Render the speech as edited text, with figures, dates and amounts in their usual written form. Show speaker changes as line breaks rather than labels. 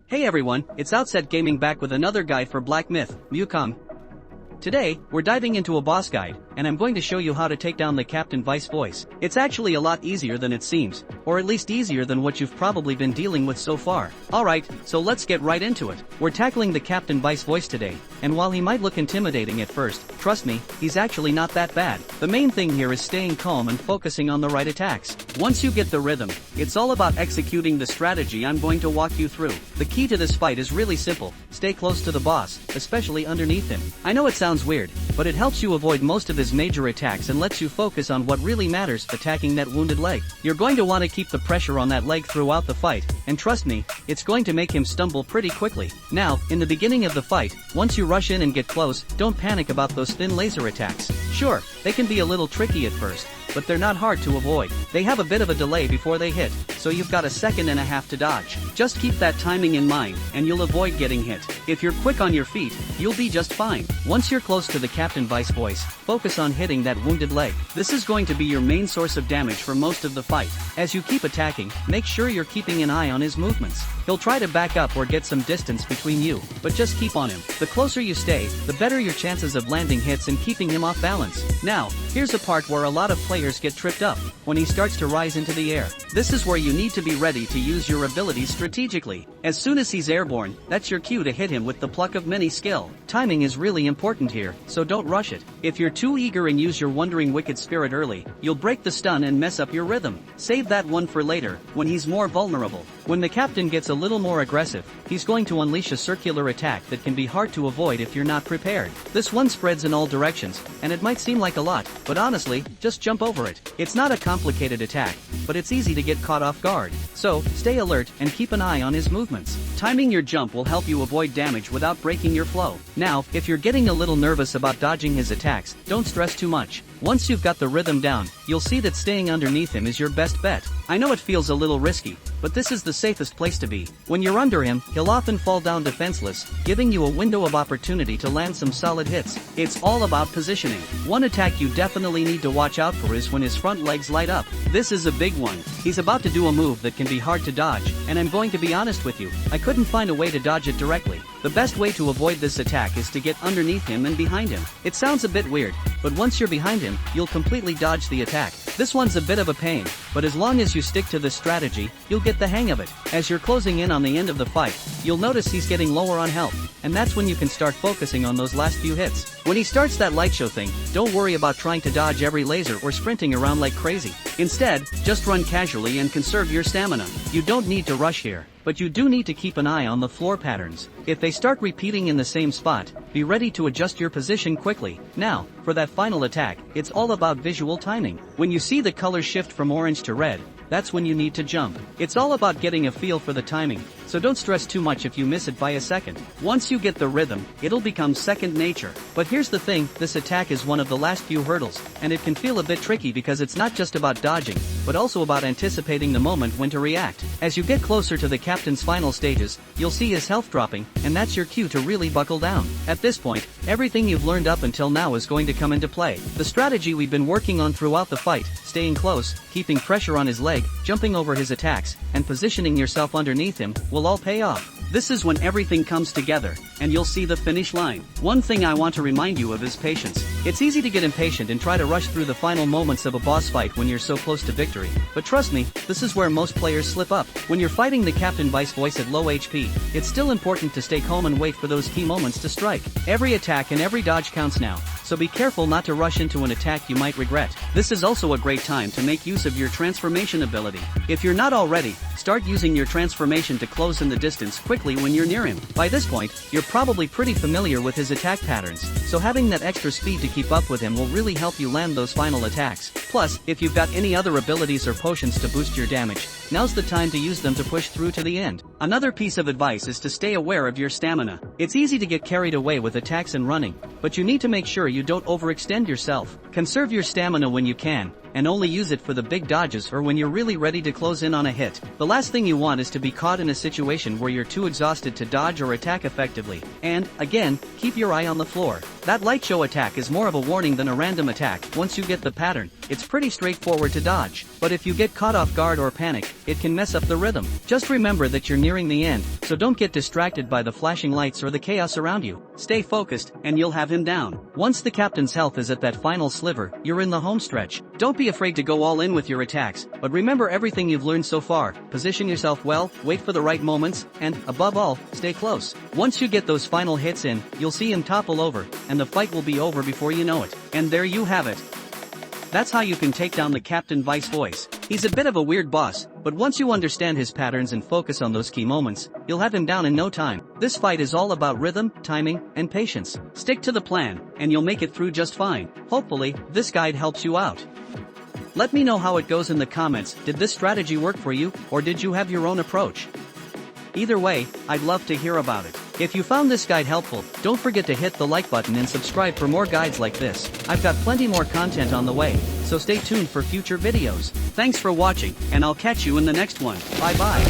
Hey everyone, it's Outset Gaming back with another guide for Black Myth, Wukong. Today, we're diving into a boss guide, and I'm going to show you how to take down the Captain Vice voice. It's actually a lot easier than it seems, or at least easier than what you've probably been dealing with so far. Alright, so let's get right into it. We're tackling the Captain Vice voice today, and while he might look intimidating at first, trust me, he's actually not that bad. The main thing here is staying calm and focusing on the right attacks. Once you get the rhythm, it's all about executing the strategy I'm going to walk you through. The key to this fight is really simple: stay close to the boss, especially underneath him. I know it sounds weird, but it helps you avoid most of his major attacks and lets you focus on what really matters, attacking that wounded leg. You're going to want to keep the pressure on that leg throughout the fight, and trust me, it's going to make him stumble pretty quickly. Now, in the beginning of the fight, once you rush in and get close, don't panic about those thin laser attacks. Sure, they can be a little tricky at first, but they're not hard to avoid. They have a bit of a delay before they hit, so you've got a second and a half to dodge. Just keep that timing in mind, and you'll avoid getting hit. If you're quick on your feet, you'll be just fine. Once you're close to the Captain Vice voice, focus on hitting that wounded leg. This is going to be your main source of damage for most of the fight. As you keep attacking, make sure you're keeping an eye on his movements. He'll try to back up or get some distance between you, but just keep on him. The closer you stay, the better your chances of landing hits and keeping him off balance. Now, here's a part where a lot of players get tripped up: when he starts to rise into the air. This is where you need to be ready to use your abilities strategically. As soon as he's airborne, that's your cue to hit him with the pluck of many skill. Timing is really important here, so don't rush it. If you're too eager and use your Wandering Wicked Spirit early, you'll break the stun and mess up your rhythm. Save that one for later, when he's more vulnerable. When the captain gets a little more aggressive, he's going to unleash a circular attack that can be hard to avoid if you're not prepared. This one spreads in all directions, and it might seem like a lot, but honestly, just jump over it. It's not a complicated attack, but it's easy to get caught off guard. So, stay alert and keep an eye on his movements. Timing your jump will help you avoid damage without breaking your flow. Now, if you're getting a little nervous about dodging his attacks, don't stress too much. Once you've got the rhythm down, you'll see that staying underneath him is your best bet. I know it feels a little risky, but this is the safest place to be. When you're under him, he'll often fall down defenseless, giving you a window of opportunity to land some solid hits. It's all about positioning. One attack you definitely need to watch out for is when his front legs light up. This is a big one. He's about to do a move that can be hard to dodge, and I'm going to be honest with you, I couldn't find a way to dodge it directly. The best way to avoid this attack is to get underneath him and behind him. It sounds a bit weird, but once you're behind him, you'll completely dodge the attack. This one's a bit of a pain, but as long as you stick to this strategy, you'll get the hang of it. As you're closing in on the end of the fight, you'll notice he's getting lower on health, and that's when you can start focusing on those last few hits. When he starts that light show thing, don't worry about trying to dodge every laser or sprinting around like crazy. Instead, just run casually and conserve your stamina. You don't need to rush here, but you do need to keep an eye on the floor patterns. If they start repeating in the same spot, be ready to adjust your position quickly. Now, for that final attack, it's all about visual timing. When you see the colors shift from orange to red, that's when you need to jump. It's all about getting a feel for the timing, so don't stress too much if you miss it by a second. Once you get the rhythm, it'll become second nature. But here's the thing, this attack is one of the last few hurdles, and it can feel a bit tricky because it's not just about dodging, but also about anticipating the moment when to react. As you get closer to the captain's final stages, you'll see his health dropping, and that's your cue to really buckle down. At this point, everything you've learned up until now is going to come into play. The strategy we've been working on throughout the fight, staying close, keeping pressure on his leg, jumping over his attacks, and positioning yourself underneath him, will all pay off. This is when everything comes together, and you'll see the finish line. One thing I want to remind you of is patience. It's easy to get impatient and try to rush through the final moments of a boss fight when you're so close to victory, but trust me, this is where most players slip up. When you're fighting the Captain Vice voice at low HP, it's still important to stay calm and wait for those key moments to strike. Every attack and every dodge counts now, so be careful not to rush into an attack you might regret. This is also a great time to make use of your transformation ability. If you're not already, start using your transformation to close in the distance quickly when you're near him. By this point, you're probably pretty familiar with his attack patterns, so having that extra speed to keep up with him will really help you land those final attacks. Plus, if you've got any other abilities or potions to boost your damage, now's the time to use them to push through to the end. Another piece of advice is to stay aware of your stamina. It's easy to get carried away with attacks and running, but you need to make sure you don't overextend yourself. Conserve your stamina when you can, and only use it for the big dodges or when you're really ready to close in on a hit. The last thing you want is to be caught in a situation where you're too exhausted to dodge or attack effectively. And, again, keep your eye on the floor. That light show attack is more of a warning than a random attack. Once you get the pattern, it's pretty straightforward to dodge. But if you get caught off guard or panic, it can mess up the rhythm. Just remember that you're nearing the end, so don't get distracted by the flashing lights or the chaos around you. Stay focused, and you'll have him down. Once the captain's health is at that final sliver, you're in the home stretch. Don't be afraid to go all in with your attacks, but remember everything you've learned so far. Position yourself well, wait for the right moments, and, above all, stay close. Once you get those final hits in, you'll see him topple over, and the fight will be over before you know it. And there you have it. That's how you can take down the Captain Vice Voice. He's a bit of a weird boss, but once you understand his patterns and focus on those key moments, you'll have him down in no time. This fight is all about rhythm, timing, and patience. Stick to the plan, and you'll make it through just fine. Hopefully, this guide helps you out. Let me know how it goes in the comments. Did this strategy work for you, or did you have your own approach? Either way, I'd love to hear about it. If you found this guide helpful, don't forget to hit the like button and subscribe for more guides like this. I've got plenty more content on the way, so stay tuned for future videos. Thanks for watching, and I'll catch you in the next one. Bye bye.